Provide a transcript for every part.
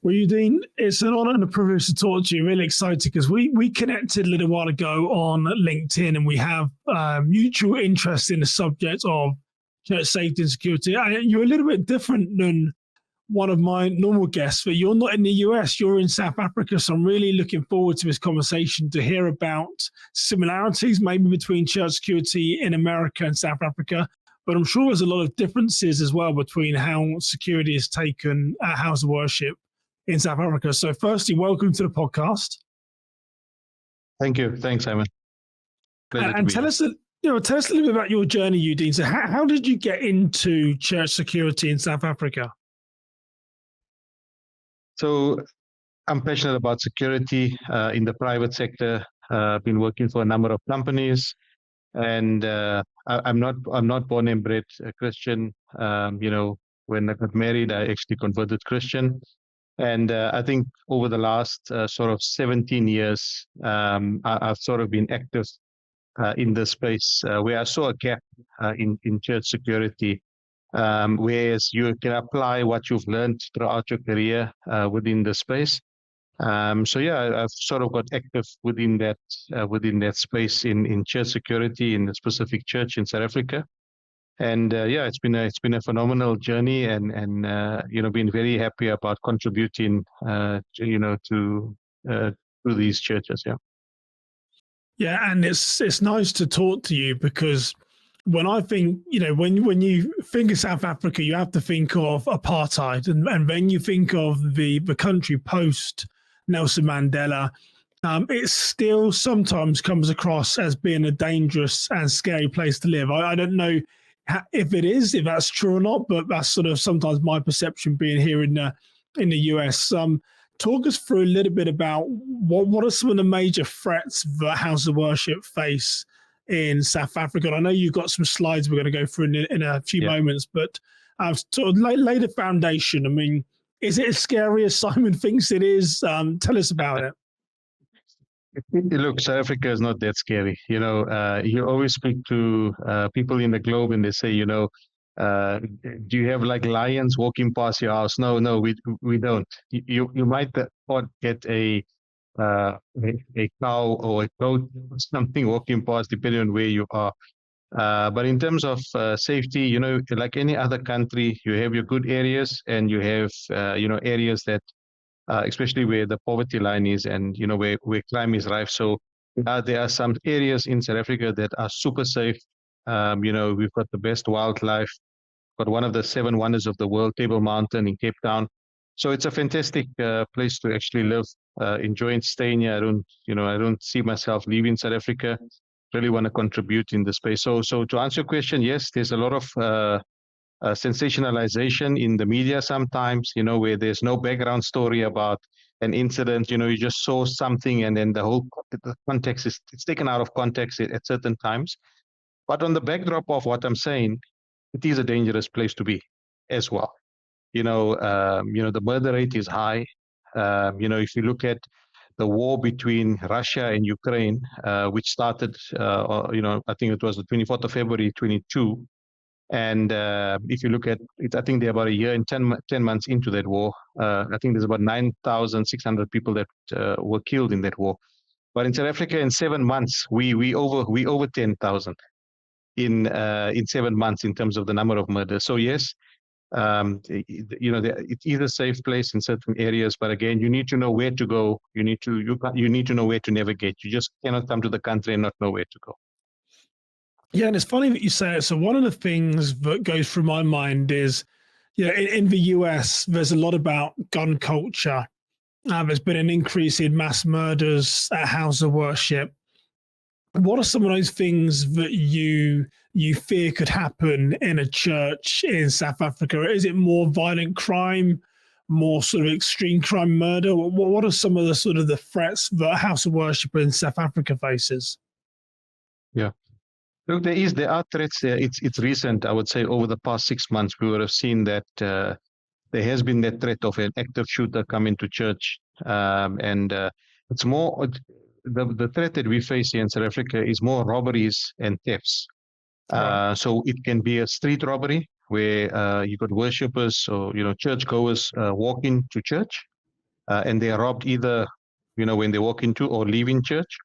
Well, Udin, it's an honor and a privilege to talk to you. Really excited because we connected a little while ago on LinkedIn, and we have mutual interest in the subject of church safety and security. You're a little bit different than one of my normal guests, but you're not in the US, you're in South Africa. So I'm really looking forward to this conversation to hear about similarities maybe between church security in America and South Africa. But I'm sure there's a lot of differences as well between how security is taken at house of worship in South Africa. So firstly, welcome to the podcast. Thank you. Thanks, Simon. And tell us, tell us a little bit about your journey, Udin. So how did you get into church security in South Africa? So I'm passionate about security in the private sector. I've been working for a number of companies, and I'm not born and bred a Christian. When I got married, I actually converted Christian. And I think over the last sort of 17 years, I've sort of been active in this space where I saw a gap in church security, whereas you can apply what you've learned throughout your career within the space. I've sort of got active within that space in church security in a specific church in South Africa. And it's been a phenomenal journey, and been very happy about contributing to these churches. Yeah, and it's nice to talk to you because when I think, when you think of South Africa, you have to think of apartheid, and when you think of the country post Nelson Mandela, it still sometimes comes across as being a dangerous and scary place to live. I don't know if that's true or not, but that's sort of sometimes my perception being here in the US. Talk us through a little bit about what are some of the major threats that house of worship face in South Africa. And I know you've got some slides we're going to go through in a few moments, but sort of lay the foundation. I mean, is it as scary as Simon thinks it is? Tell us about it. Look, South Africa is not that scary. You always speak to people in the globe and they say, do you have like lions walking past your house? No, we don't. You might get a cow or a goat or something walking past, depending on where you are. But in terms of safety, like any other country, you have your good areas and you have, areas that, especially where the poverty line is and, where crime is rife. So there are some areas in South Africa that are super safe. We've got the best wildlife, got one of the 7 wonders of the world, Table Mountain in Cape Town. So it's a fantastic place to actually live, enjoying staying here. I don't see myself leaving South Africa. Really want to contribute in the space. So to answer your question, yes, there's a lot of sensationalization in the media sometimes, where there's no background story about an incident. You just saw something and then the context it's taken out of context at certain times. But on the backdrop of what I'm saying, it is a dangerous place to be as well. The murder rate is high. If you look at the war between Russia and Ukraine, which started, I think it was the 24th of February, 22. And if you look at it, I think they're about a year and 10 months into that war. I think there's about 9,600 people that were killed in that war. But in South Africa, in 7 months, we over 10,000 in 7 months in terms of the number of murders. So yes, it is a safe place in certain areas, but again, you need to know where to go. You need to know where to navigate. You just cannot come to the country and not know where to go. Yeah, and it's funny that you say it. So one of the things that goes through my mind is, in the US, there's a lot about gun culture. There's been an increase in mass murders at house of worship. What are some of those things that you fear could happen in a church in South Africa? Is it more violent crime, more sort of extreme crime, murder? What are some of the sort of the threats that house of worship in South Africa faces? Yeah. Look, there are threats there. It's recent, I would say, over the past 6 months, we would have seen that there has been that threat of an active shooter coming to church. It's more, the threat that we face here in South Africa is more robberies and thefts. Right. So it can be a street robbery where you got worshippers or, churchgoers walking to church. and they are robbed either, when they walk into or leaving church,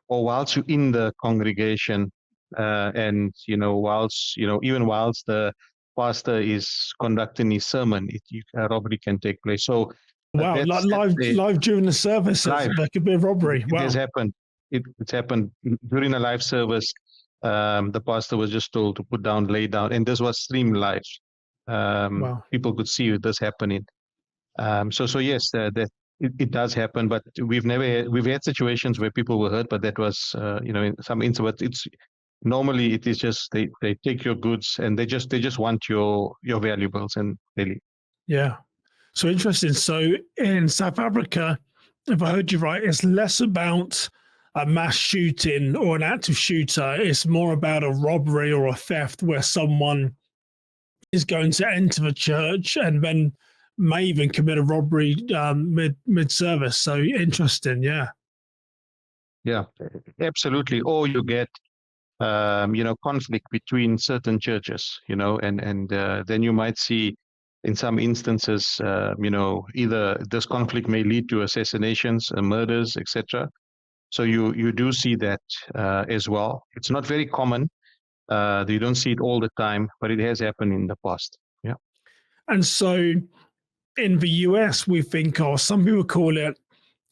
or whilst you're in the congregation, and whilst even whilst the pastor is conducting his sermon, robbery can take place. So Wow, like live during the service, live. there could be a robbery. Wow. It has happened. It's happened during a live service. The pastor was just told to put down, lay down, and this was streamed live. Wow. People could see this happening. So yes, that it does happen, but we've had situations where people were hurt, but that was in some instances. It's normally it is just they take your goods and they just want your valuables and they leave. Yeah. So interesting. So in South Africa, if I heard you right, it's less about a mass shooting or an active shooter. It's more about a robbery or a theft where someone is going to enter the church and then may even commit a robbery mid service. So interesting. Yeah. Yeah, absolutely. Or you get conflict between certain churches, and then you might see in some instances, either this conflict may lead to assassinations, murders, etc. So you do see that as well. It's not very common. You don't see it all the time, but it has happened in the past. Yeah. And so in the US, we think of, some people call it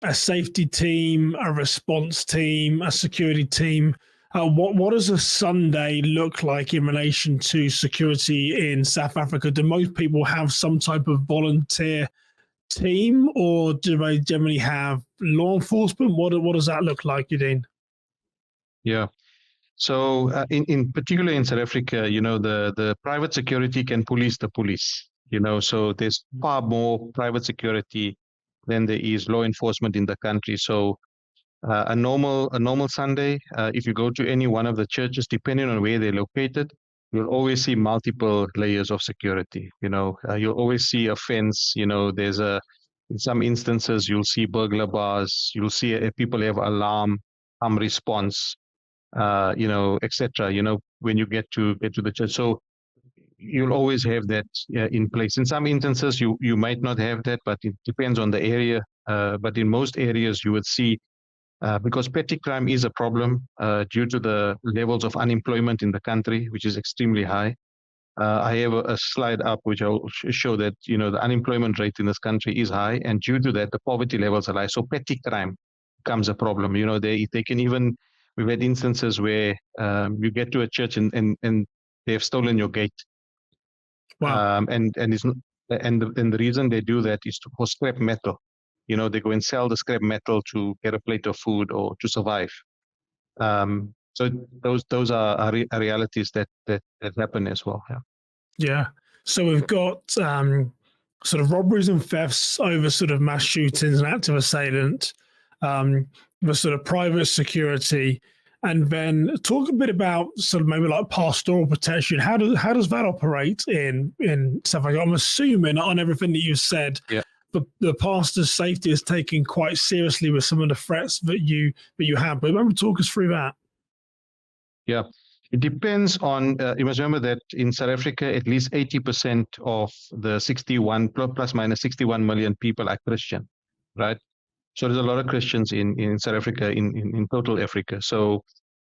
a safety team, a response team, a security team. What does a Sunday look like in relation to security in South Africa? Do most people have some type of volunteer team, or do they generally have law enforcement? What does that look like, Udin? Yeah. So in particular in South Africa, the private security can police the police. So there's far more private security than there is law enforcement in the country. So a normal Sunday, if you go to any one of the churches, depending on where they're located, you'll always see multiple layers of security. You'll always see a fence. In some instances, you'll see burglar bars. You'll see people have alarm response, etc. When you get to the church. So you'll always have that in place. In some instances, you might not have that, but it depends on the area. But in most areas, you would see, because petty crime is a problem due to the levels of unemployment in the country, which is extremely high. I have a slide up which I'll show that the unemployment rate in this country is high, and due to that, the poverty levels are high. So petty crime becomes a problem. They can even, we've had instances where you get to a church and they have stolen your gate. Wow. And the reason they do that is for scrap metal. They go and sell the scrap metal to get a plate of food or to survive. So those are realities that happen as well. Yeah. Yeah. So we've got sort of robberies and thefts over sort of mass shootings and active assailant, the sort of private security, and then talk a bit about sort of maybe like pastoral protection. How does that operate in South Africa? I'm assuming on everything that you've said, yeah, the pastor's safety is taken quite seriously with some of the threats that you have. But maybe talk us through that. Yeah. It depends on, you must remember that in South Africa, at least 80% of the 61 plus minus 61 million people are Christian, right? So there's a lot of Christians in South Africa, in total Africa. So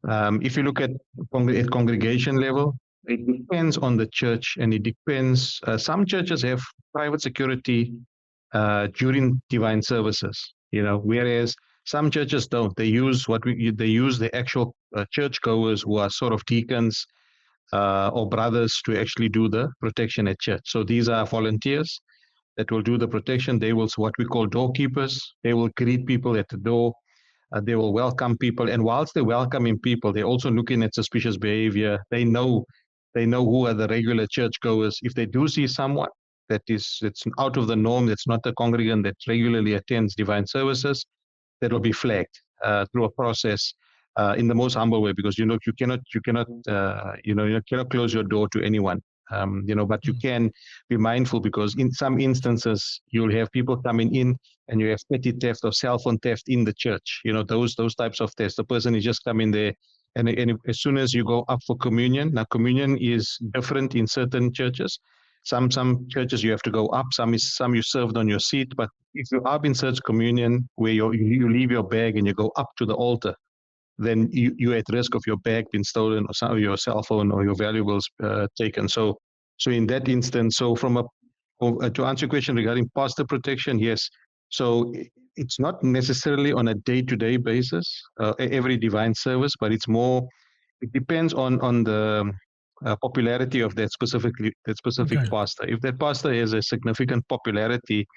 if you look at congregation level, it depends on the church, and it depends. Some churches have private security during divine services, whereas some churches don't. They use they use the actual churchgoers who are sort of deacons or brothers to actually do the protection at church. So these are volunteers that will do the protection. They will, what we call doorkeepers. They will greet people at the door. They will welcome people, and whilst they're welcoming people, they're also looking at suspicious behavior. They know who are the regular churchgoers. If they do see someone that's out of the norm, that's not a congregant that regularly attends divine services, that will be flagged through a process in the most humble way, because you cannot close your door to anyone. But you can be mindful, because in some instances you'll have people coming in and you have petty theft or cell phone theft in the church. Those types of thefts. The person is just coming there, and as soon as you go up for communion, now communion is different in certain churches. Some churches you have to go up, some you served on your seat. But if you are in church communion where you leave your bag and you go up to the altar, then you're at risk of your bag being stolen or some of your cell phone or your valuables taken. So in that instance, so to answer your question regarding pastor protection, yes. So it's not necessarily on a day-to-day basis, every divine service, but it depends on the popularity of that specific Okay. pastor. If that pastor has a significant popularity,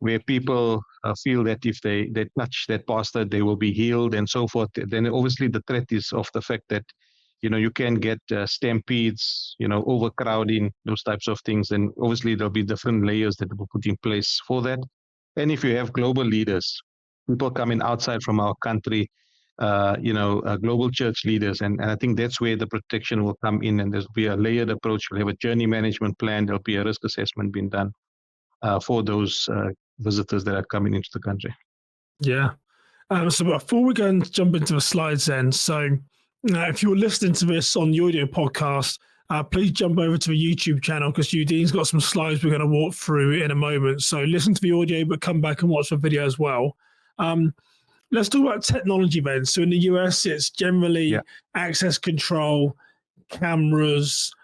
where people feel that if they touch that pastor, they will be healed and so forth, then obviously the threat is of the fact that, you can get stampedes, overcrowding, those types of things. And obviously there'll be different layers that will put in place for that. And if you have global leaders, people coming outside from our country, global church leaders, and I think that's where the protection will come in, and there'll be a layered approach. We'll have a journey management plan. There'll be a risk assessment being done for those visitors that are coming into the country. Yeah. So before we go and jump into the slides then, so if you're listening to this on the audio podcast, please jump over to the YouTube channel because Udin's got some slides we're going to walk through in a moment. So listen to the audio, but come back and watch the video as well. Let's talk about technology then. So in the US, it's generally access control, cameras,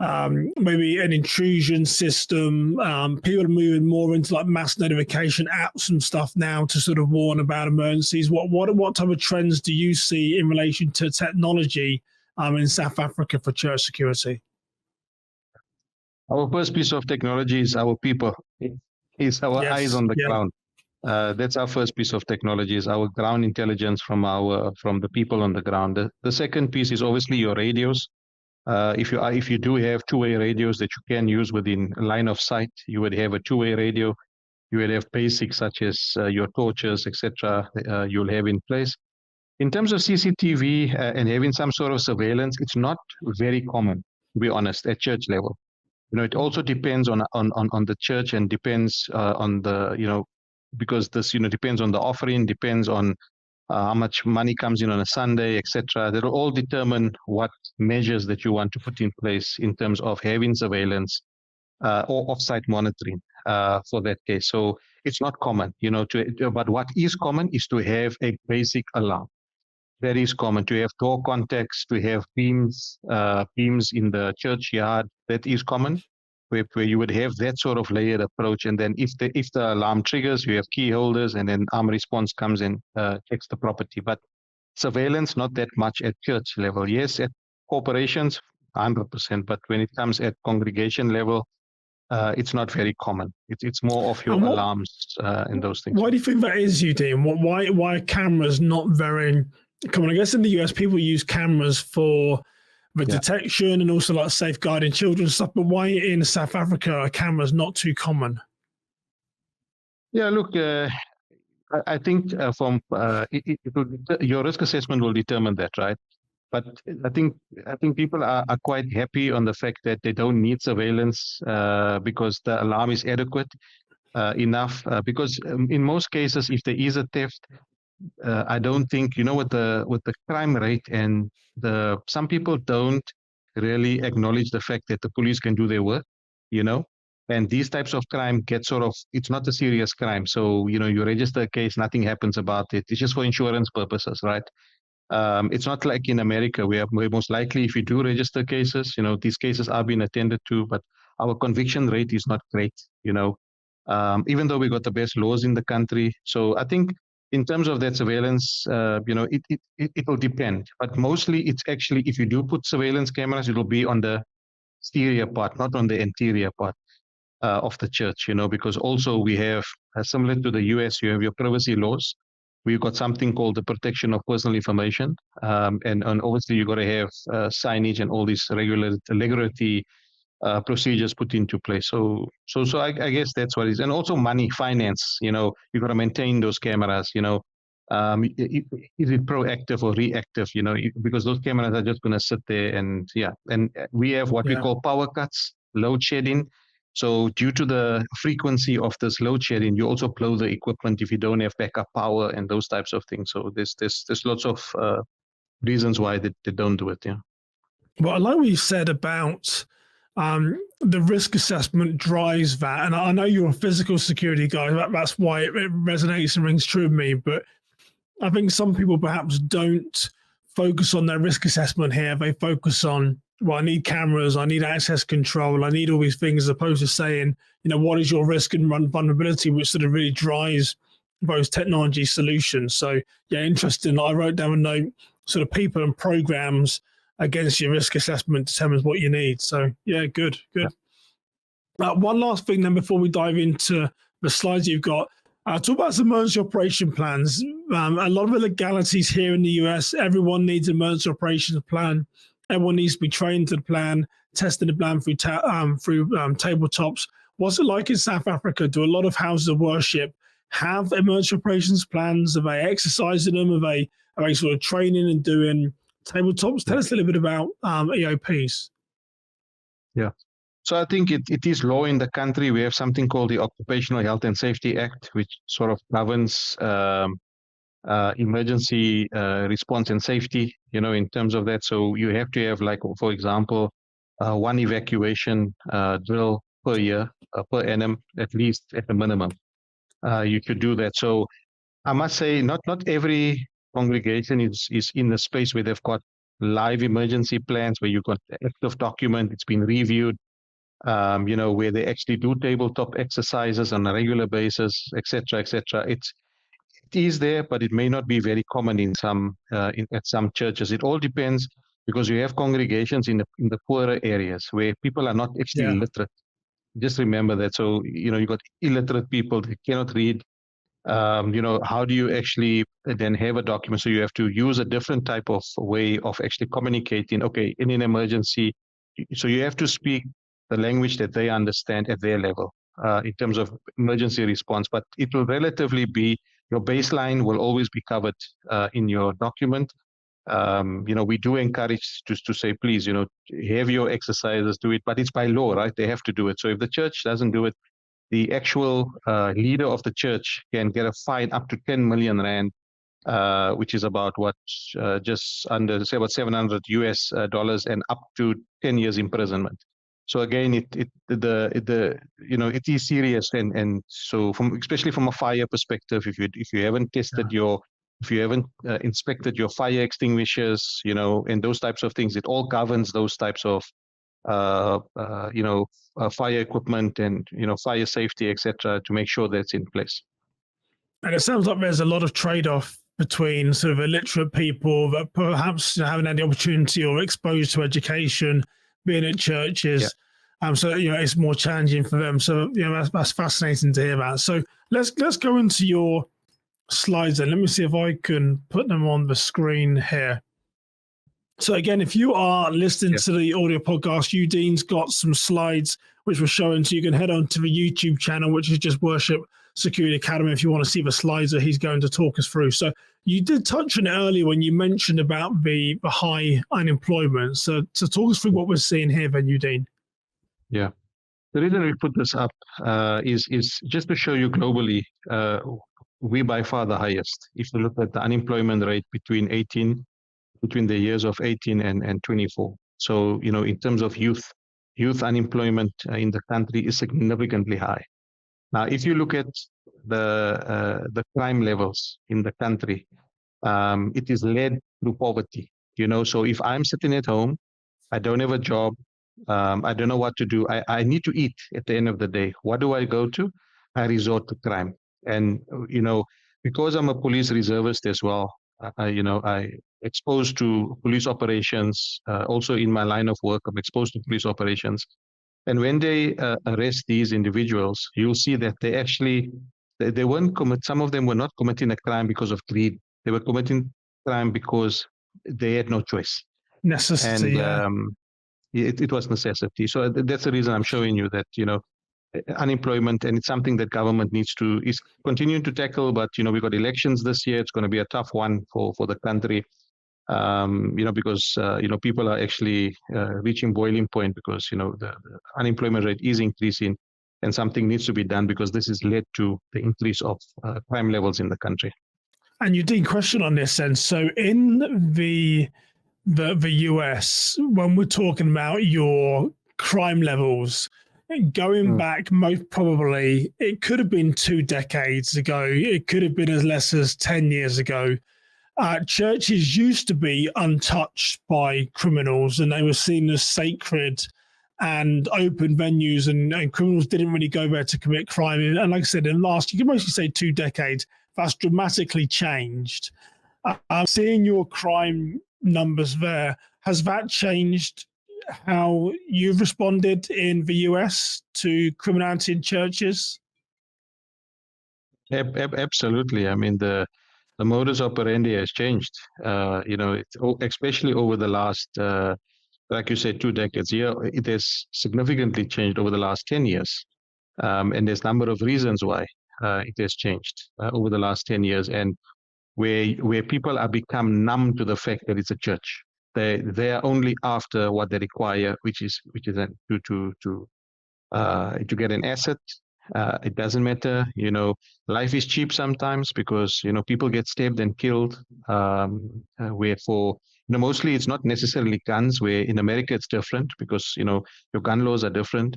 maybe an intrusion system. People are moving more into like mass notification apps and stuff now to sort of warn about emergencies. What type of trends do you see in relation to technology in South Africa for church security? Our first piece of technology is our people. It's our eyes on the ground. That's our first piece of technology, is our ground intelligence from the people on the ground. The second piece is obviously your radios. If you do have two-way radios that you can use within line of sight, you would have a two-way radio. You would have basics such as your torches, etc. You'll have in place. In terms of CCTV and having some sort of surveillance, it's not very common, to be honest, at church level. It also depends on the church, and depends on the because this depends on the offering, depends on how much money comes in on a Sunday, etc. That will all determine what measures that you want to put in place in terms of having surveillance or off-site monitoring for that case. So it's not common, but what is common is to have a basic alarm. That is common, to have door contacts, to have beams in the churchyard. That is common, where you would have that sort of layered approach. And then if the alarm triggers, you have key holders, and then arm response comes and checks the property. But surveillance, not that much at church level. Yes, at corporations, 100%. But when it comes at congregation level, it's not very common. It's more of your alarms and those things. Why do you think that is, Udin? Why are cameras not very common? I guess in the US, people use cameras for the detection and also like safeguarding children and stuff. But why in South Africa are cameras not too common? Yeah, look, I think your risk assessment will determine that, right? But I think people are quite happy on the fact that they don't need surveillance because the alarm is adequate enough. Because in most cases, if there is a theft, I don't think, with the crime rate, and some people don't really acknowledge the fact that the police can do their work, and these types of crime get it's not a serious crime. So, you register a case, nothing happens about it. It's just for insurance purposes, right? It's not like in America, where most likely if you do register cases, these cases are being attended to, but our conviction rate is not great, even though we got the best laws in the country. So I think in terms of that surveillance, it will depend. But mostly it's actually, if you do put surveillance cameras, it will be on the exterior part, not on the interior part of the church, because also we have, similar to the US, you have your privacy laws. We've got something called the protection of personal information. And obviously you've got to have signage and all these regulatory procedures put into place. So I guess that's what it is. And also money, finance, you've got to maintain those cameras, is it proactive or reactive, because those cameras are just going to sit there and we have what we call power cuts, load shedding. So due to the frequency of this load shedding, you also blow the equipment if you don't have backup power and those types of things. So there's lots of reasons why they don't do it. Yeah. Well, I like what you said about the risk assessment drives that. And I know you're a physical security guy. That's why it resonates and rings true with me. But I think some people perhaps don't focus on their risk assessment here. They focus on, well, I need cameras, I need access control, I need all these things, as opposed to saying, what is your risk and vulnerability, which sort of really drives those technology solutions. So, yeah, interesting. I wrote down a note, sort of people and programs against your risk assessment determines what you need. So, yeah, good. Yeah. One last thing then before we dive into the slides you've got. Talk about some emergency operation plans. A lot of the legalities here in the US, everyone needs an emergency operations plan. Everyone needs to be trained to the plan, testing the plan through tabletops. What's it like in South Africa? Do a lot of houses of worship have emergency operations plans? Are they exercising them? Are they sort of training and doing tabletops? Tell us a little bit about EOPs. Yeah. So I think it is law in the country. We have something called the Occupational Health and Safety Act, which sort of governs emergency response and safety, in terms of that. So you have to have, like, for example, one evacuation drill per year, per annum, at least at the minimum. You should do that. So I must say, not every congregation is in the space where they've got live emergency plans, where you've got the active document, it's been reviewed, where they actually do tabletop exercises on a regular basis, etc., etc. It is there, but it may not be very common in some at some churches. It all depends, because you have congregations in the poorer areas where people are not actually literate. Just remember that. So you've got illiterate people, they cannot read. How do you actually then have a document? So you have to use a different type of way of actually communicating. Okay, in an emergency, so you have to speak the language that they understand at their level in terms of emergency response. But it will relatively be, your baseline will always be covered in your document. We do encourage to say, please, have your exercises, do it, but it's by law, right? They have to do it. So if the church doesn't do it, the actual leader of the church can get a fine up to 10 million rand, which is about just under, say, about $700 US, and up to 10 years imprisonment. So again, it is serious, and so especially from a fire perspective, if you haven't tested if you haven't inspected your fire extinguishers, and those types of things, it all governs those types of fire equipment and fire safety, etc., to make sure that's in place. And it sounds like there's a lot of trade-off between sort of illiterate people that perhaps haven't had the opportunity or exposed to education, being at churches. So it's more challenging for them. So that's fascinating to hear that. So let's go into your slides then. Let me see if I can put them on the screen here. So again, if you are listening to the audio podcast, Udin's got some slides which we're showing, so you can head on to the YouTube channel, which is just Worship Security Academy, if you want to see the slides that he's going to talk us through. So you did touch on it earlier when you mentioned about the high unemployment. So talk us through what we're seeing here then, Udin. Yeah. The reason we put this up is just to show you globally, we're by far the highest. If you look at the unemployment rate between the years of 18 and 24. So, in terms of youth unemployment in the country is significantly high. Now, if you look at the crime levels in the country, it is led through poverty. So if I'm sitting at home, I don't have a job, I don't know what to do, I need to eat at the end of the day. What do I go to? I resort to crime. And, because I'm a police reservist as well, I exposed to police operations. Also in my line of work, I'm exposed to police operations. And when they arrest these individuals, you'll see that they weren't some of them were not committing a crime because of greed. They were committing crime because they had no choice. Necessity. And it was necessity. So that's the reason I'm showing you that, unemployment, and it's something that government is continuing to tackle. But we've got elections this year. It's going to be a tough one for the country, because people are actually reaching boiling point, because the unemployment rate is increasing, and something needs to be done, because this has led to the increase of crime levels in the country. And you did question on this sense. So in the US, when we're talking about your crime levels going back, most probably it could have been 2 decades ago, it could have been as less as 10 years ago. Churches used to be untouched by criminals and they were seen as sacred and open venues, and criminals didn't really go there to commit crime. And like I said, in the last, you can mostly say 2 decades, that's dramatically changed. Seeing your crime numbers there, has that changed how you've responded in the US to criminality in churches? Absolutely. I mean, the modus operandi has changed. Especially over the last, like you said, 2 decades. Yeah, it has significantly changed over the last 10 years. And there's a number of reasons why it has changed over the last 10 years, and where people are become numb to the fact that it's a church. They are only after what they require, which is to get an asset. It doesn't matter, life is cheap sometimes because, people get stabbed and killed. Where for, mostly it's not necessarily guns, where in America it's different because, your gun laws are different.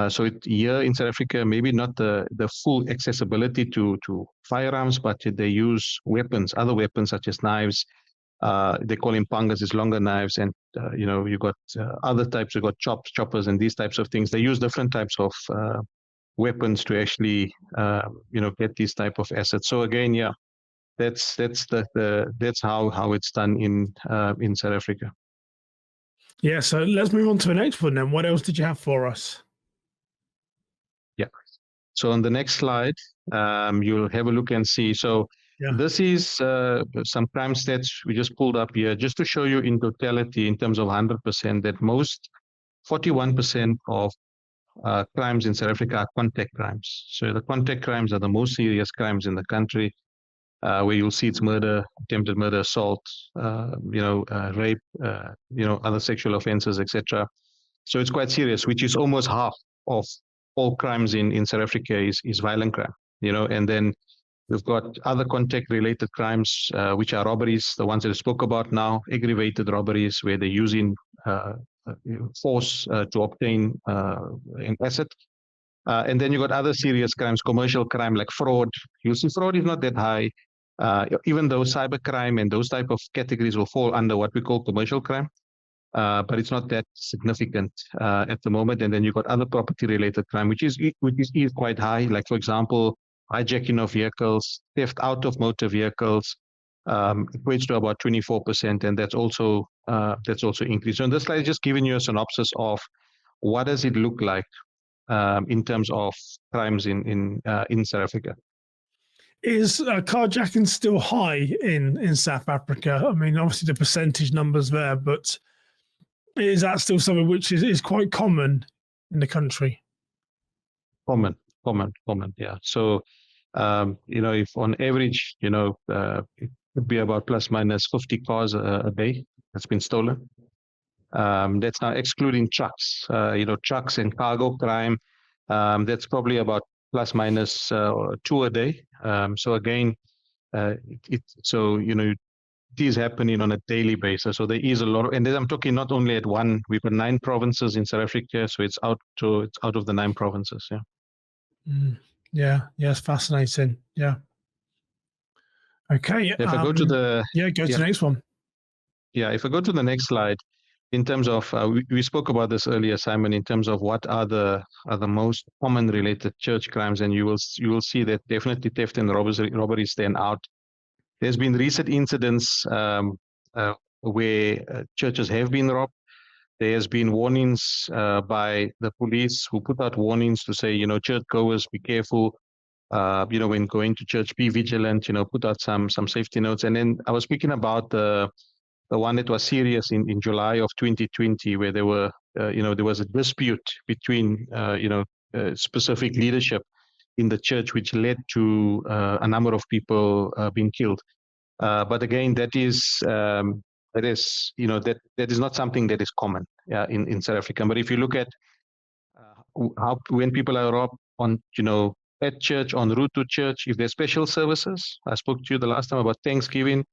So here in South Africa, maybe not the full accessibility to firearms, but they use weapons, other weapons such as knives. They call them pangas, is longer knives, and you got other types. You got choppers, and these types of things. They use different types of weapons to actually get these type of assets. So again, yeah, that's how it's done in South Africa. Yeah. So let's move on to the next one then. What else did you have for us? Yeah. So on the next slide, you'll have a look and see. So this is some crime stats we just pulled up here, just to show you in totality, in terms of 100%, that most 41% of crimes in South Africa are contact crimes. So the contact crimes are the most serious crimes in the country, where you'll see it's murder, attempted murder, assault, rape, other sexual offences, etc. So it's quite serious, which is almost half of all crimes in South Africa is violent crime, and then we've got other contact-related crimes, which are robberies, the ones that I spoke about now, aggravated robberies, where they're using force to obtain an asset. And then you got other serious crimes, commercial crime like fraud. You'll see fraud is not that high, even though cybercrime and those type of categories will fall under what we call commercial crime. But it's not that significant at the moment. And then you got other property-related crime, which is quite high. Like, for example, hijacking of vehicles, theft out of motor vehicles, equates to about 24%, and that's also increased. So on this slide, just giving you a synopsis of what does it look like in terms of crimes in South Africa. Is carjacking still high in South Africa? I mean, obviously the percentage numbers there, but is that still something which is quite common in the country? Common, yeah. So, if on average, it could be about plus minus 50 cars a day that's been stolen. That's now excluding trucks, trucks and cargo crime. That's probably about plus minus 2 a day. So again, it is happening on a daily basis. So there is a lot, and I'm talking not only at one. We've got 9 provinces in South Africa, so it's out of the 9 provinces. Yeah. It's fascinating. Yeah. Okay. If I go to the to the next one. Yeah, if I go to the next slide, in terms of we spoke about this earlier, Simon, in terms of what are the most common related church crimes, and you will see that definitely theft and robbery stand out. There's been recent incidents where churches have been robbed. There has been warnings by the police, who put out warnings to say, churchgoers, be careful. When going to church, be vigilant. Put out some safety notes. And then I was speaking about the one that was serious in July of 2020, where there was a dispute between specific leadership in the church, which led to a number of people being killed. But again, that is not something that is common in South Africa. But if you look at how, when people are robbed on at church, en route to church, if there's special services, I spoke to you the last time about Thanksgiving.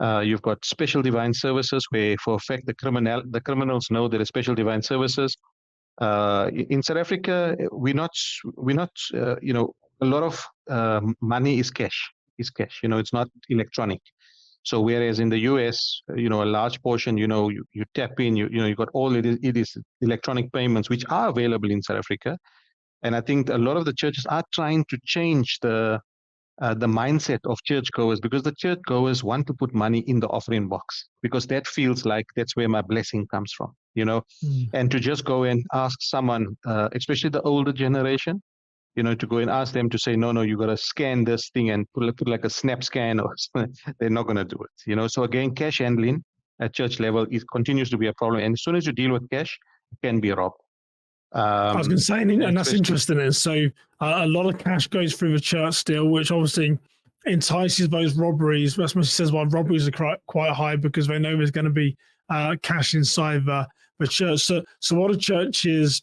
You've got special divine services where, for a fact, the criminals know there are special divine services. In South Africa, we're not a lot of money is cash. It's not electronic. So whereas in the US, a large portion, you tap in, you got all it is electronic payments, which are available in South Africa. And I think a lot of the churches are trying to change the mindset of churchgoers, because the churchgoers want to put money in the offering box because that feels like that's where my blessing comes from, and to just go and ask someone, especially the older generation, to go and ask them to say, no, you got to scan this thing and put like a snap scan or something. They're not going to do it. So again, cash handling at church level continues to be a problem. And as soon as you deal with cash, it can be robbed. I was going to say, and that's especially- interesting. And so a lot of cash goes through the church still, which obviously entices those robberies. Westminster says why robberies are quite high, because they know there's going to be cash inside the church. So what do churches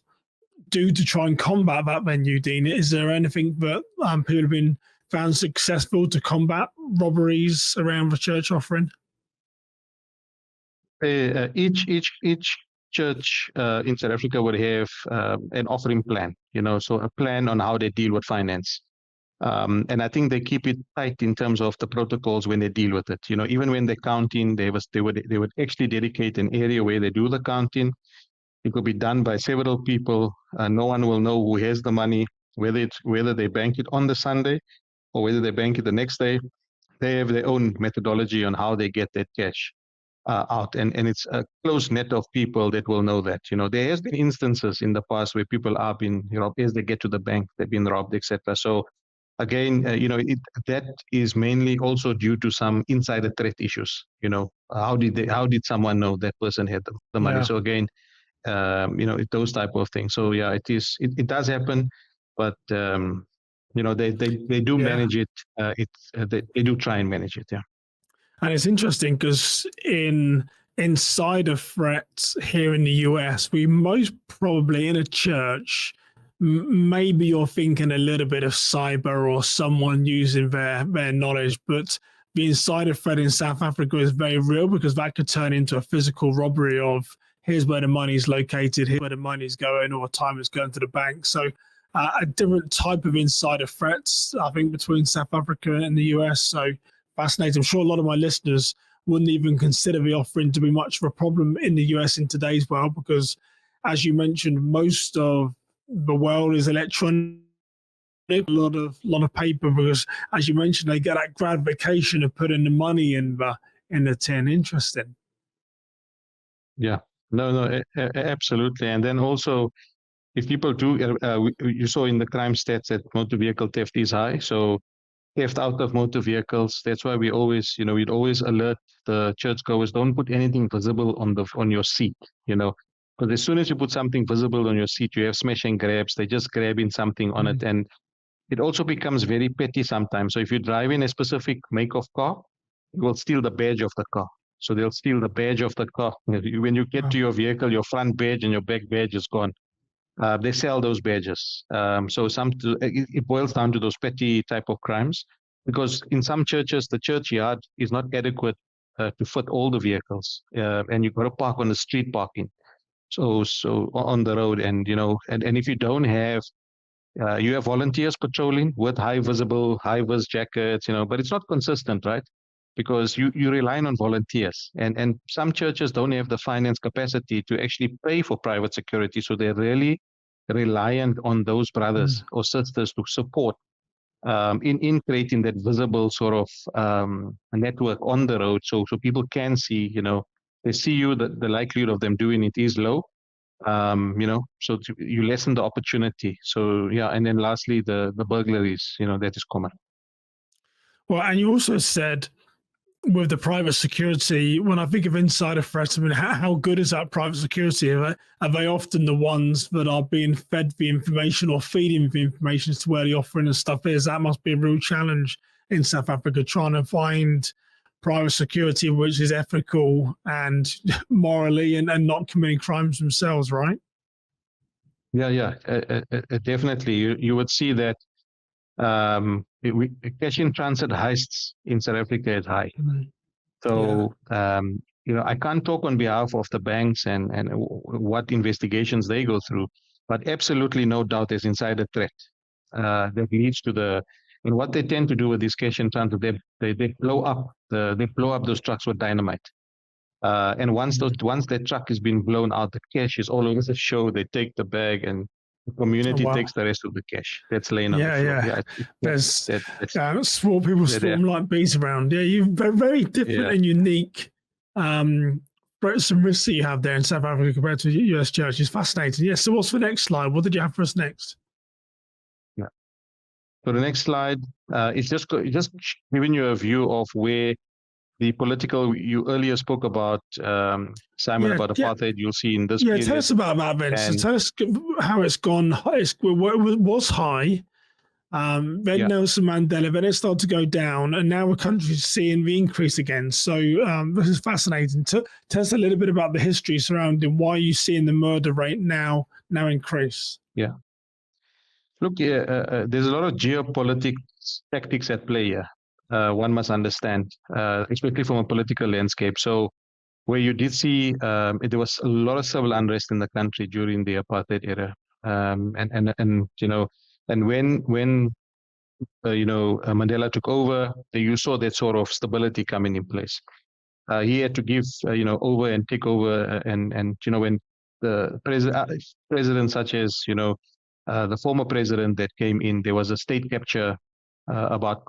do to try and combat that then, Udin? Is there anything that people have been found successful to combat robberies around the church offering? Each church in South Africa would have an offering plan, so a plan on how they deal with finance. And I think they keep it tight in terms of the protocols when they deal with it. Even when they're counting, they would actually dedicate an area where they do the counting. It could be done by several people. No one will know who has the money, whether they bank it on the Sunday or whether they bank it the next day. They have their own methodology on how they get that cash out, and it's a close net of people that will know that. There has been instances in the past where people are being robbed as they get to the bank, they've been robbed, etc. So again, that is mainly also due to some insider threat issues. How did someone know that person had the money? Yeah. So again, those type of things. So yeah, it does happen, but they do manage it. They do try and manage it. Yeah. And it's interesting because inside of threats here in the US, we most probably in a church, maybe you're thinking a little bit of cyber or someone using their knowledge, but the insider threat in South Africa is very real, because that could turn into a physical robbery of here's where the money's located, here's where the money's going, or time is going to the bank. So a different type of insider threats, I think, between South Africa and the US. So fascinating. I'm sure a lot of my listeners wouldn't even consider the offering to be much of a problem in the US in today's world, because, as you mentioned, most of the world is electronic. A lot of paper, because, as you mentioned, they get that gratification of putting the money in the tin. Interesting. Yeah. No, absolutely. And then also, if people do, you saw in the crime stats that motor vehicle theft is high. So theft out of motor vehicles. That's why we'd always alert the churchgoers, don't put anything visible on your seat. Because as soon as you put something visible on your seat, you have smash and grabs. They're just grabbing something on it, and it also becomes very petty sometimes. So if you drive in a specific make of car, you will steal the badge of the car. So they'll steal the badge of the car. When you get to your vehicle, your front badge and your back badge is gone. They sell those badges. So it boils down to those petty type of crimes, because in some churches, the churchyard is not adequate to fit all the vehicles, and you've got to park on the street parking. So on the road, and and if you don't have, you have volunteers patrolling with high vis jackets, but it's not consistent, right? Because you relying on volunteers, and some churches don't have the finance capacity to actually pay for private security, so they're really reliant on those brothers or sisters to support in creating that visible sort of network on the road, so people can see, they see you, the likelihood of them doing it is low, so you lessen the opportunity. So yeah, and then lastly, the burglaries, that is common. Well, and you also said, with the private security, when I think of insider threats, I mean, how good is that private security? Are they often the ones that are being fed the information or feeding the information as to where the offering and stuff is? That must be a real challenge in South Africa, trying to find private security which is ethical and morally and not committing crimes themselves, right? Yeah, definitely. You would see that cash in transit heists in South Africa is high. So, I can't talk on behalf of the banks and what investigations they go through. but absolutely no doubt there's insider threat that leads to the. And what they tend to do with these cash and transfer, they blow up those trucks with dynamite. And once that truck has been blown out, the cash is all over the show. They take the bag, and the community takes the rest of the cash that's laying on the floor. Yeah. There's small people swarm like bees around. Yeah, you're very different and unique. Some risks that you have there in South Africa compared to US church is fascinating. Yeah. So what's the next slide? What did you have for us next? Yeah. So the next slide is just giving you a view of where the political, you earlier spoke about, Simon, about apartheid. You'll see in this period. Tell us about that, Vince. Tell us how it's gone. It was high. Then Nelson Mandela, then it started to go down, and now the country's seeing the increase again. So this is fascinating. Tell us a little bit about the history surrounding why you're seeing the murder rate now increase. Yeah. Look, there's a lot of geopolitics tactics at play here. One must understand, especially from a political landscape. So where you did see there was a lot of civil unrest in the country during the apartheid era, and when Mandela took over, you saw that sort of stability coming in place. He had to give over and take over, and when the president such as the former president that came in, there was a state capture about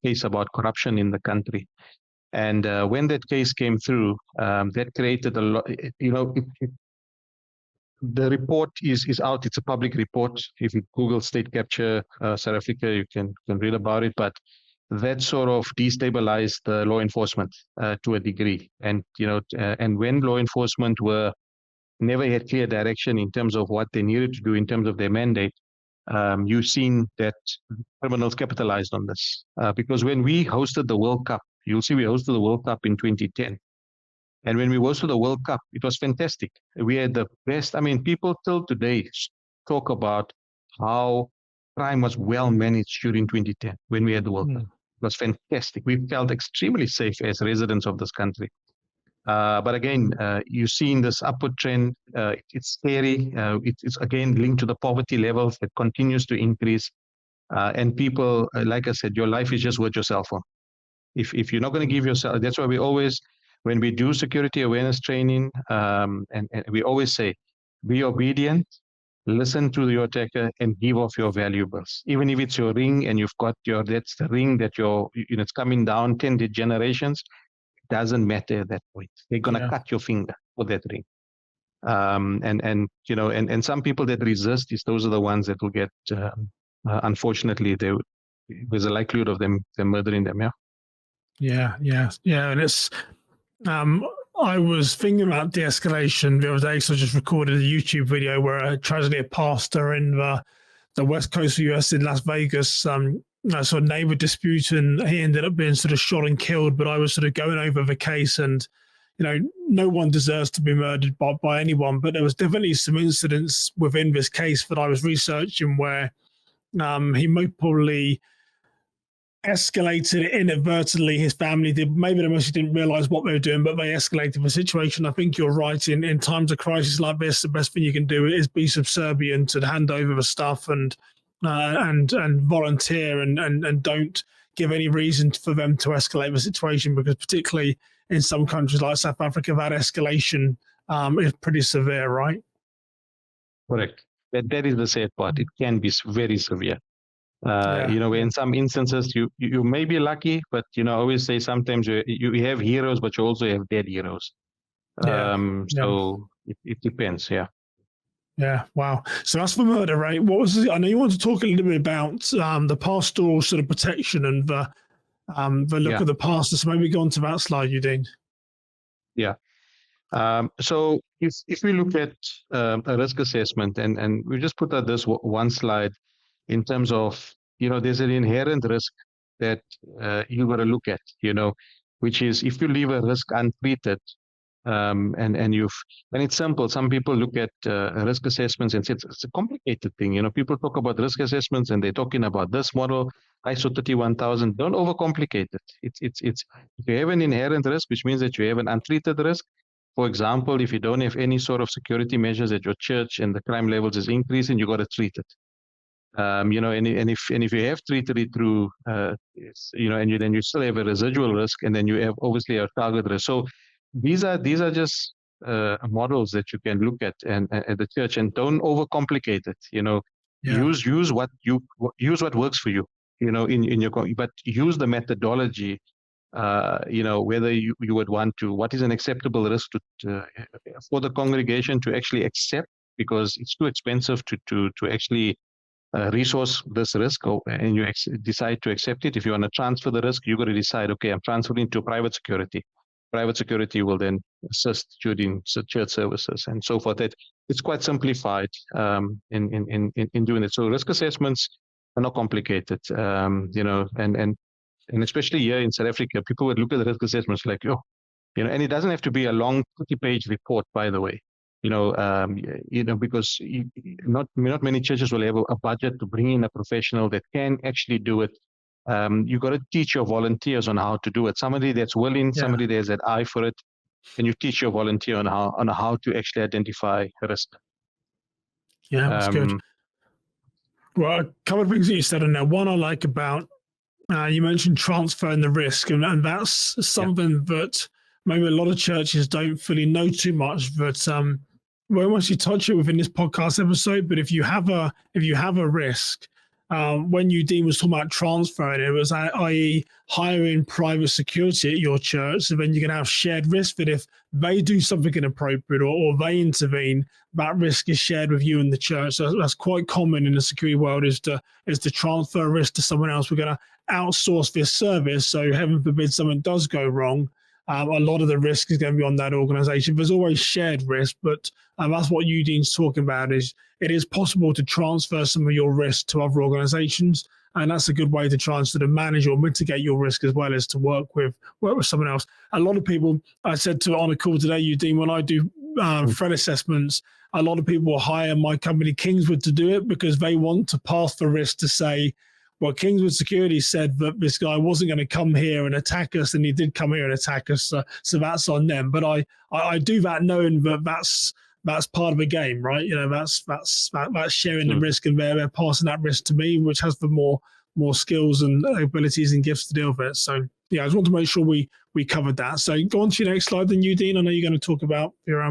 case about corruption in the country, and when that case came through, that created a lot. The report is out. It's a public report. If you Google state capture South Africa, you can read about it. But that sort of destabilized the law enforcement to a degree, and and when law enforcement never had clear direction in terms of what they needed to do in terms of their mandate, you've seen that criminals capitalized on this. Because when we hosted the World Cup, you'll see we hosted the World Cup in 2010. And when we hosted the World Cup, it was fantastic. We had the best. I mean, people till today talk about how crime was well managed during 2010 when we had the World Cup. It was fantastic. We felt extremely safe as residents of this country. But again, you've seen this upward trend. It's scary. It's again linked to the poverty levels that continues to increase. And people, like I said, your life is just worth your cell phone. If you're not going to give yourself, that's why we always, when we do security awareness training, and we always say, be obedient, listen to your attacker, and give off your valuables. Even if it's your ring and you've got that's the ring that it's coming down 10 generations, doesn't matter at that point. They're gonna cut your finger for that ring. And some people that resist, those are the ones that will get. Unfortunately, there's a likelihood of them murdering them. Yeah, and it's. I was thinking about de-escalation the other day, so I just recorded a YouTube video where a pastor in the west coast of the US in Las Vegas, sort of neighbor dispute, and he ended up being sort of shot and killed. But I was sort of going over the case, and no one deserves to be murdered by anyone, but there was definitely some incidents within this case that I was researching where he most probably escalated it inadvertently. His family did. Maybe they mostly didn't realize what they were doing, but they escalated the situation. I think you're right. In times of crisis like this, the best thing you can do is be subservient and hand over the stuff and volunteer and don't give any reason for them to escalate the situation, because particularly in some countries like South Africa, that escalation is pretty severe, right? Correct. That is the sad part. It can be very severe. In some instances you may be lucky, but I always say sometimes you have heroes, but you also have dead heroes. So it depends. Yeah. Wow. So that's the murder rate. What was it? I know you want to talk a little bit about the pastoral sort of protection and the look of the pastor. So maybe go on to that slide, Udin. Yeah. So if we look at a risk assessment, and we just put out this one slide in terms of, there's an inherent risk that you got to look at, which is if you leave a risk untreated, and it's simple. Some people look at risk assessments and say it's a complicated thing. People talk about risk assessments and they're talking about this model, ISO 31000. Don't overcomplicate it. It's if you have an inherent risk, which means that you have an untreated risk, For example, if you don't have any sort of security measures at your church and the crime levels is increasing, you got to treat it. And if you have treated it through, then you still have a residual risk, and then you have obviously a target risk. So these are just models that you can look at and at the church, and don't overcomplicate it. Yeah. Use what works for you. In your but use the methodology. Whether you would want to, what is an acceptable risk for the congregation to actually accept, because it's too expensive to actually resource this risk, and you decide to accept it. If you want to transfer the risk, you got to decide, okay, I'm transferring to private security. Private security will then assist you in church services and so forth. It's quite simplified in doing it. So risk assessments are not complicated, and especially here in South Africa, people would look at the risk assessments like, and it doesn't have to be a long 30-page report, by the way. Because not many churches will have a budget to bring in a professional that can actually do it. You got to teach your volunteers on how to do it. Somebody that's willing, somebody that has that eye for it, and you teach your volunteer on how to actually identify risk. Yeah, that's good. Well, a couple of things that you said in there. One I like about you mentioned transferring the risk, and that's something that maybe a lot of churches don't fully know too much. But we won't actually touch it within this podcast episode. But if you have a risk, when Udin was talking about transferring, it was i.e. hiring private security at your church, so then you can have shared risk that if they do something inappropriate or they intervene, that risk is shared with you and the church. So that's quite common in the security world, is to transfer risk to someone else. We're going to outsource this service, so heaven forbid something does go wrong, a lot of the risk is going to be on that organization. There's always shared risk, but that's what Udin's talking about, is it is possible to transfer some of your risk to other organizations, and that's a good way to try and sort of manage or mitigate your risk, as well as to work with someone else. A lot of people, I said to on a call today, Udin, when I do threat assessments, a lot of people will hire my company Kingswood to do it because they want to pass the risk to say, well, Kingswood Security said that this guy wasn't going to come here and attack us, and he did come here and attack us. So that's on them. But I do that knowing that that's part of the game, right? That's sharing the risk, and they're passing that risk to me, which has the more skills and abilities and gifts to deal with it. So yeah, I just want to make sure we covered that. So go on to your next slide then, Udin. I know you're going to talk about your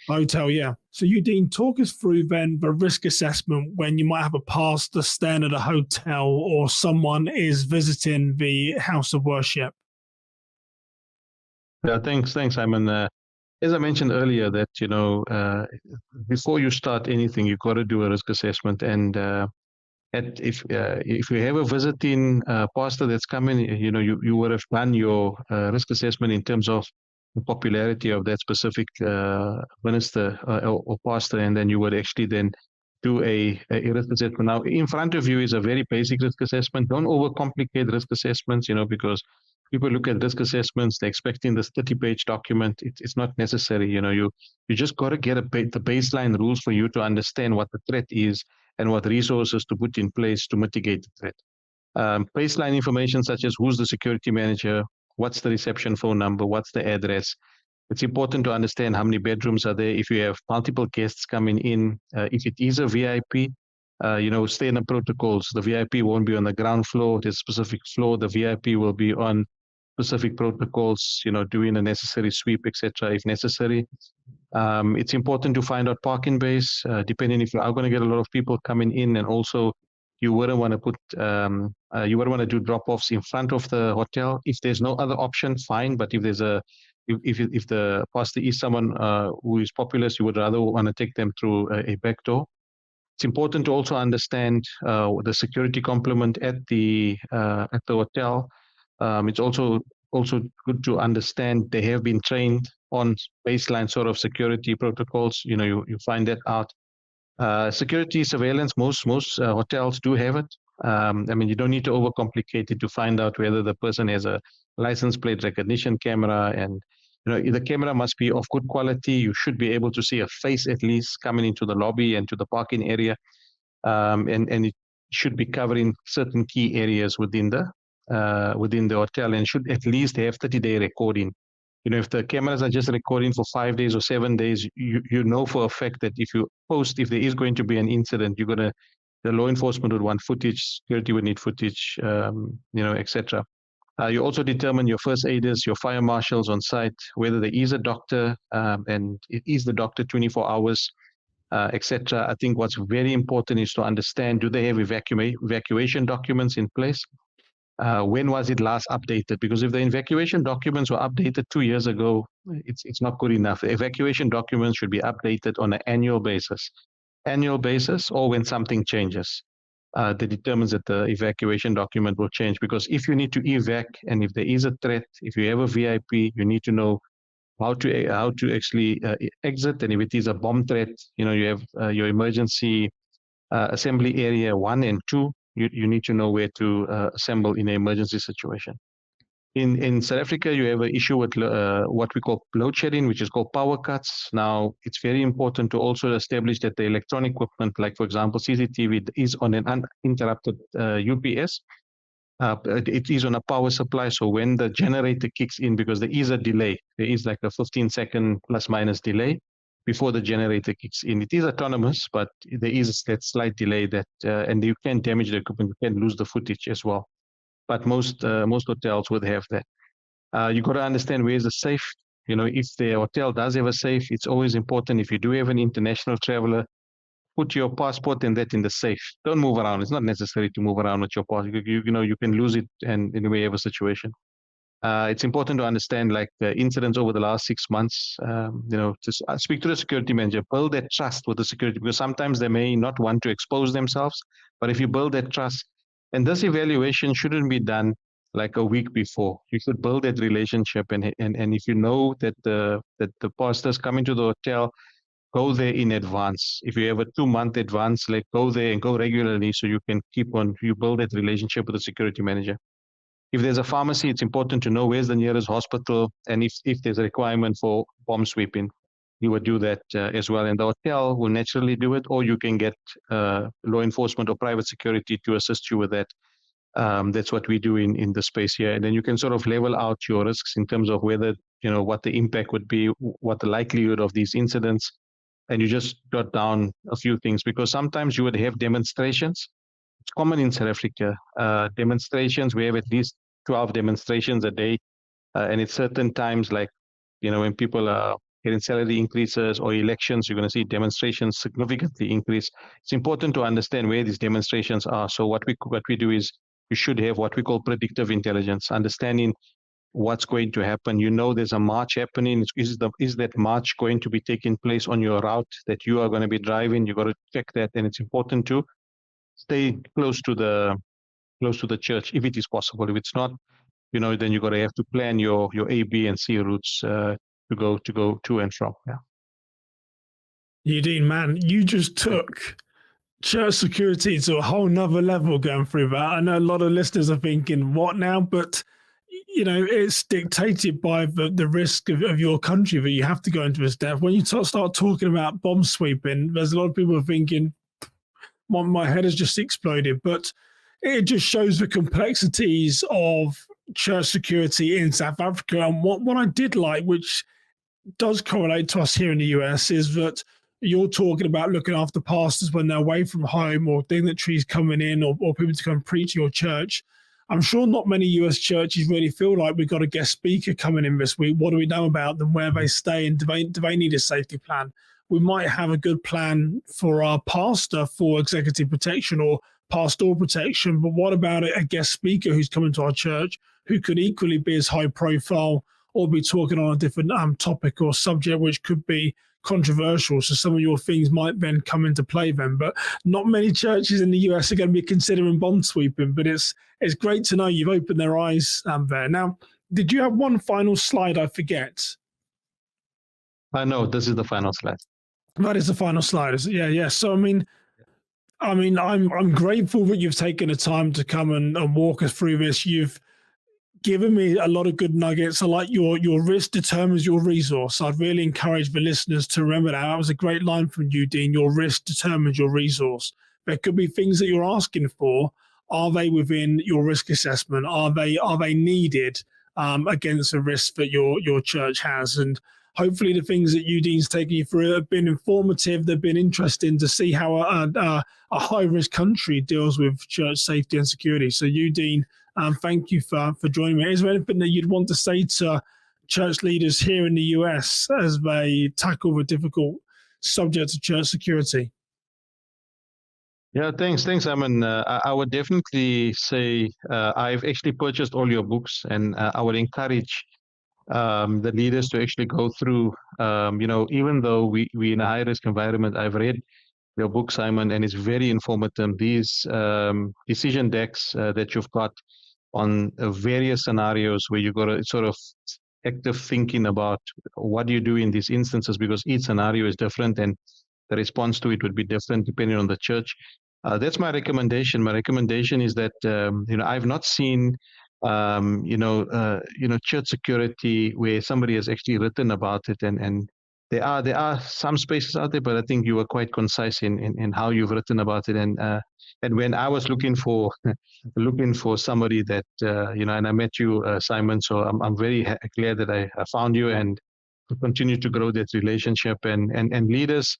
hotel, yeah. So Udin, talk us through then the risk assessment when you might have a pastor staying at a hotel or someone is visiting the house of worship. Yeah, thanks, Simon. As I mentioned earlier, that before you start anything, you've got to do a risk assessment. And if you have a visiting pastor that's coming, you would have done your risk assessment in terms of the popularity of that specific minister or pastor, and then you would actually then do a risk assessment. Now, in front of you is a very basic risk assessment. Don't overcomplicate risk assessments, because people look at risk assessments, they're expecting this 30-page document. It's not necessary. You just got to get the baseline rules for you to understand what the threat is and what resources to put in place to mitigate the threat. Baseline information such as who's the security manager, what's the reception phone number, what's the address. It's important to understand how many bedrooms are there. If you have multiple guests coming in, if it is a VIP, stay in the protocols. The VIP won't be on the ground floor. There's a specific floor. The VIP will be on specific protocols, doing a necessary sweep, etc. if necessary. It's important to find out parking bays, depending if you are going to get a lot of people coming in, and also you wouldn't want to do drop-offs in front of the hotel. If there's no other option, fine. But if if the pastor is someone who is populous, you would rather want to take them through a back door. It's important to also understand the security complement at the hotel. It's also good to understand they have been trained on baseline sort of security protocols. You find that out. Security surveillance, most hotels do have it. You don't need to overcomplicate it to find out whether the person has a license plate recognition camera, and the camera must be of good quality. You should be able to see a face at least coming into the lobby and to the parking area, and it should be covering certain key areas within the hotel, and should at least have 30-day recording if the cameras are just recording for 5 days or 7 days, you know for a fact that if there is going to be an incident, the law enforcement would want footage, security would need footage, etc. You also determine your first aiders, your fire marshals on site, whether there is a doctor, and it is the doctor 24 hours, etc. I think what's very important is to understand, do they have evacuation documents in place? When was it last updated? Because if the evacuation documents were updated 2 years ago, it's not good enough. The evacuation documents should be updated on an annual basis, or when something changes. That determines that the evacuation document will change. Because if you need to evac, and if there is a threat, if you have a VIP, you need to know how to actually exit. And if it is a bomb threat, you have your emergency assembly area 1 and 2. You need to know where to assemble in an emergency situation. In South Africa, you have an issue with what we call load shedding, which is called power cuts. Now, it's very important to also establish that the electronic equipment, like for example CCTV, is on an uninterrupted UPS. It is on a power supply, so when the generator kicks in, because there is a delay, there is like a 15-second plus minus delay before the generator kicks in. It is autonomous, but there is that slight delay and you can damage the equipment, you can lose the footage as well. But most hotels would have that. You got to understand where is the safe. If the hotel does have a safe, it's always important, if you do have an international traveler, put your passport and that in the safe. Don't move around. It's not necessary to move around with your passport. You can lose it, and in a way you have a situation. It's important to understand, like the incidents over the last 6 months, just speak to the security manager, build that trust with the security, because sometimes they may not want to expose themselves, but if you build that trust, and this evaluation shouldn't be done like a week before. You should build that relationship, and if you know that the pastors coming to the hotel, go there in advance. If you have a 2-month advance, like go there and go regularly, so you can you build that relationship with the security manager. If there's a pharmacy, it's important to know where's the nearest hospital, and if there's a requirement for bomb sweeping, you would do that as well. And the hotel will naturally do it, or you can get law enforcement or private security to assist you with that. That's what we do in the space here. And then you can sort of level out your risks in terms of whether, what the impact would be, what the likelihood of these incidents, and you just jot down a few things, because sometimes you would have demonstrations. It's common in South Africa. Demonstrations, we have at least 12 demonstrations a day. And at certain times, like, when people are getting salary increases or elections, you're going to see demonstrations significantly increase. It's important to understand where these demonstrations are. So what we do is, you should have what we call predictive intelligence, understanding what's going to happen. There's a march happening. Is that march going to be taking place on your route that you are going to be driving? You got to check that, and it's important to stay close to the church if it is possible. If it's not, then you got to have to plan your A, B, and C routes to go to and from. Yeah. Udin, man, you just took church security to a whole nother level going through that. I know a lot of listeners are thinking, what now? But it's dictated by the risk of your country that you have to go into this depth. When you start talking about bomb sweeping, there's a lot of people thinking, my head has just exploded. But it just shows the complexities of church security in South Africa. And what I did like, which does correlate to us here in the US, is that you're talking about looking after pastors when they're away from home, or dignitaries coming in, or people to come preach your church. I'm sure not many US churches really feel like we've got a guest speaker coming in this week. What do we know about them? Where they stay? And do they need a safety plan? We might have a good plan for our pastor for executive protection or pastoral protection, but what about a guest speaker who's coming to our church who could equally be as high profile or be talking on a different topic or subject which could be controversial? So some of your things might then come into play then. But not many churches in the US are going to be considering bomb sweeping, but it's great to know you've opened their eyes there. Now, did you have one final slide I forget? No, this is the final slide. That is the final slide. Yeah. So I'm grateful that you've taken the time to come and walk us through this. You've given me a lot of good nuggets. I like your risk determines your resource. I'd really encourage the listeners to remember that. That was a great line from you, Dean. Your risk determines your resource. There could be things that you're asking for. Are they within your risk assessment? Are they needed? against the risk that your church has. And hopefully the things that Udin's taken you through have been informative. They've been interesting to see how a high-risk country deals with church safety and security. So Udin, thank you for joining me. Is there anything that you'd want to say to church leaders here in the US as they tackle the difficult subject of church security? Yeah, thanks, Simon. I would definitely say I've actually purchased all your books, and I would encourage the leaders to actually go through. Even though we in a high risk environment, I've read your book, Simon, and it's very informative. These decision decks that you've got on various scenarios where you've got a sort of active thinking about what do you do in these instances, because each scenario is different and the response to it would be different depending on the church. That's my recommendation. My recommendation is that I've not seen church security where somebody has actually written about it, and there are some spaces out there, but I think you were quite concise in how you've written about it. And when I was looking for somebody that and I met you, Simon, so I'm very glad that I found you, and continue to grow that relationship. And leaders,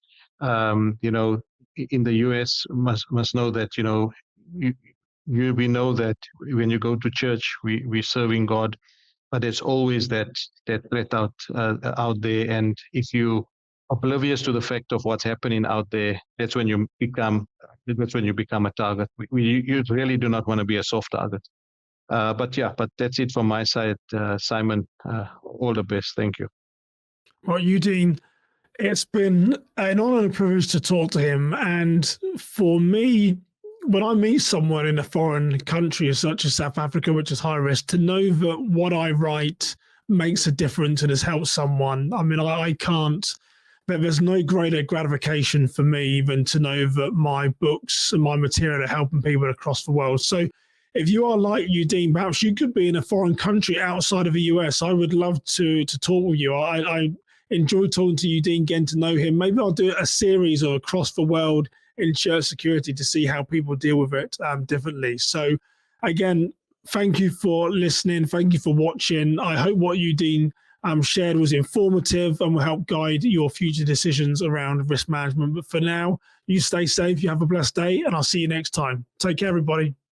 in the US must know that we know that when you go to church, we're serving God, but there's always that threat out there. And if you oblivious to the fact of what's happening out there, that's when you become a target. You really do not want to be a soft target. But that's it from my side, Simon. All the best. Thank you. Well, Udin, it's been an honor and a privilege to talk to him. And for me, when I meet someone in a foreign country such as South Africa, which is high risk, to know that what I write makes a difference and has helped someone. I mean, I can't, there's no greater gratification for me than to know that my books and my material are helping people across the world. So if you are like Udin, perhaps you could be in a foreign country outside of the US. I would love to talk with you. I enjoy talking to Udin, getting to know him. Maybe I'll do a series or across the world in church security to see how people deal with it differently. So again, thank you for listening. Thank you for watching. I hope what Udin shared was informative and will help guide your future decisions around risk management. But for now, you stay safe, you have a blessed day, and I'll see you next time. Take care, everybody.